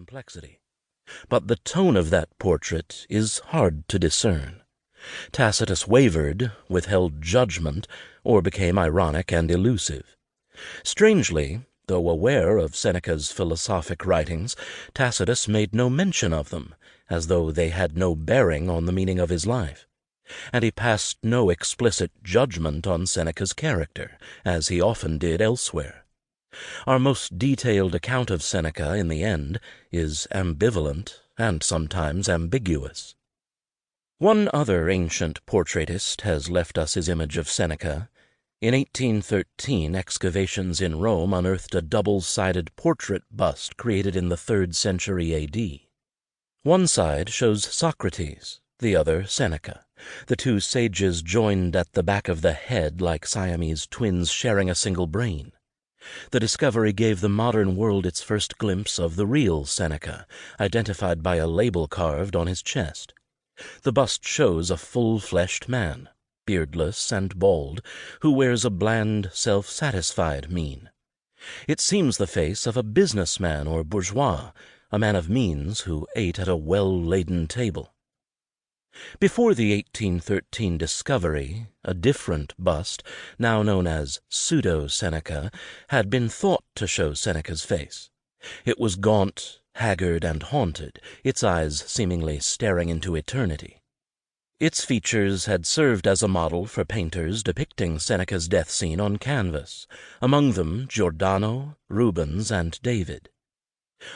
complexity. But the tone of that portrait is hard to discern. Tacitus wavered, withheld judgment, or became ironic and elusive. Strangely, though aware of Seneca's philosophic writings, Tacitus made no mention of them, as though they had no bearing on the meaning of his life. And he passed no explicit judgment on Seneca's character, as he often did elsewhere. Our most detailed account of Seneca, in the end, is ambivalent and sometimes ambiguous. One other ancient portraitist has left us his image of Seneca. In 1813, excavations in Rome unearthed a double-sided portrait bust created in the 3rd century A.D. One side shows Socrates, the other Seneca, the two sages joined at the back of the head like Siamese twins sharing a single brain. The discovery gave the modern world its first glimpse of the real Seneca, identified by a label carved on his chest. The bust shows a full-fleshed man, beardless and bald, who wears a bland, self-satisfied mien. It seems the face of a businessman or bourgeois, a man of means who ate at a well-laden table. Before the 1813 discovery, a different bust, now known as pseudo-Seneca, had been thought to show Seneca's face. It was gaunt, haggard, and haunted, its eyes seemingly staring into eternity. Its features had served as a model for painters depicting Seneca's death scene on canvas, among them Giordano, Rubens, and David.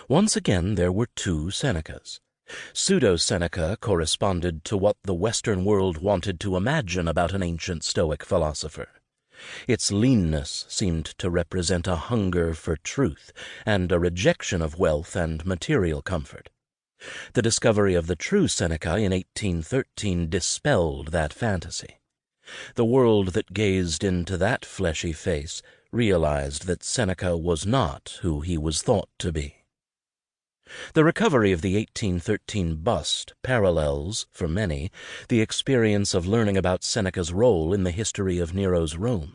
Once again there were two Senecas. Pseudo-Seneca corresponded to what the Western world wanted to imagine about an ancient Stoic philosopher. Its leanness seemed to represent a hunger for truth and a rejection of wealth and material comfort. The discovery of the true Seneca in 1813 dispelled that fantasy. The world that gazed into that fleshy face realized that Seneca was not who he was thought to be. The recovery of the 1813 bust parallels, for many, the experience of learning about Seneca's role in the history of Nero's Rome.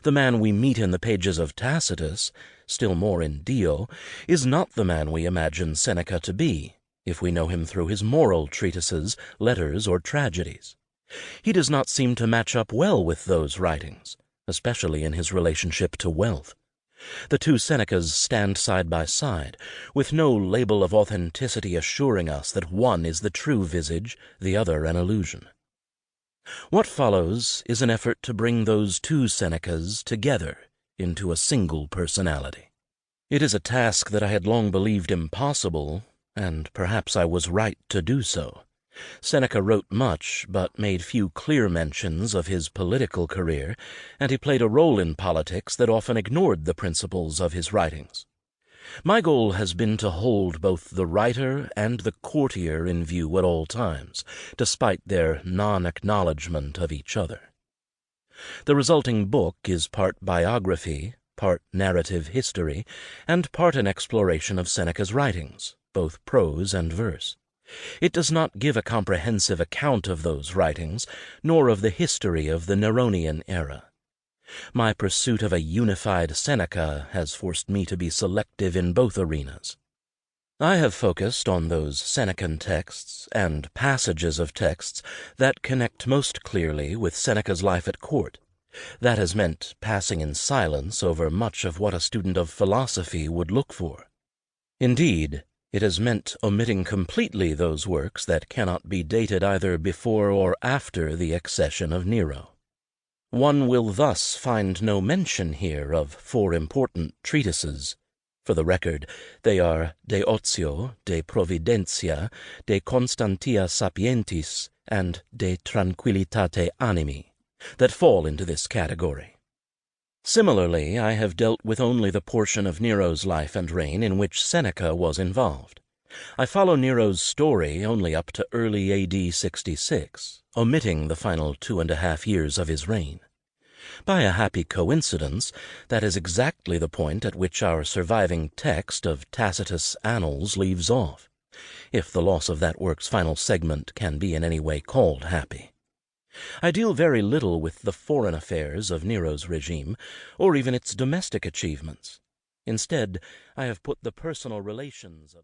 The man we meet in the pages of Tacitus, still more in Dio, is not the man we imagine Seneca to be, if we know him through his moral treatises, letters, or tragedies. He does not seem to match up well with those writings, especially in his relationship to wealth. The two Senecas stand side by side, with no label of authenticity assuring us that one is the true visage, the other an illusion. What follows is an effort to bring those two Senecas together into a single personality. It is a task that I had long believed impossible, and perhaps I was right to do so. Seneca wrote much, but made few clear mentions of his political career, and he played a role in politics that often ignored the principles of his writings. My goal has been to hold both the writer and the courtier in view at all times, despite their non-acknowledgement of each other. The resulting book is part biography, part narrative history, and part an exploration of Seneca's writings, both prose and verse. It does not give a comprehensive account of those writings, nor of the history of the Neronian era. My pursuit of a unified Seneca has forced me to be selective in both arenas. I have focused on those Senecan texts and passages of texts that connect most clearly with Seneca's life at court. That has meant passing in silence over much of what a student of philosophy would look for. Indeed, it has meant omitting completely those works that cannot be dated either before or after the accession of Nero. One will thus find no mention here of 4 important treatises. For the record, they are De Otio, De Providentia, De Constantia Sapientis, and De Tranquillitate Animi, that fall into this category. Similarly, I have dealt with only the portion of Nero's life and reign in which Seneca was involved. I follow Nero's story only up to early AD 66, omitting the final 2.5 years of his reign. By a happy coincidence, that is exactly the point at which our surviving text of Tacitus' Annals leaves off, if the loss of that work's final segment can be in any way called happy. I deal very little with the foreign affairs of Nero's regime, or even its domestic achievements. Instead, I have put the personal relations of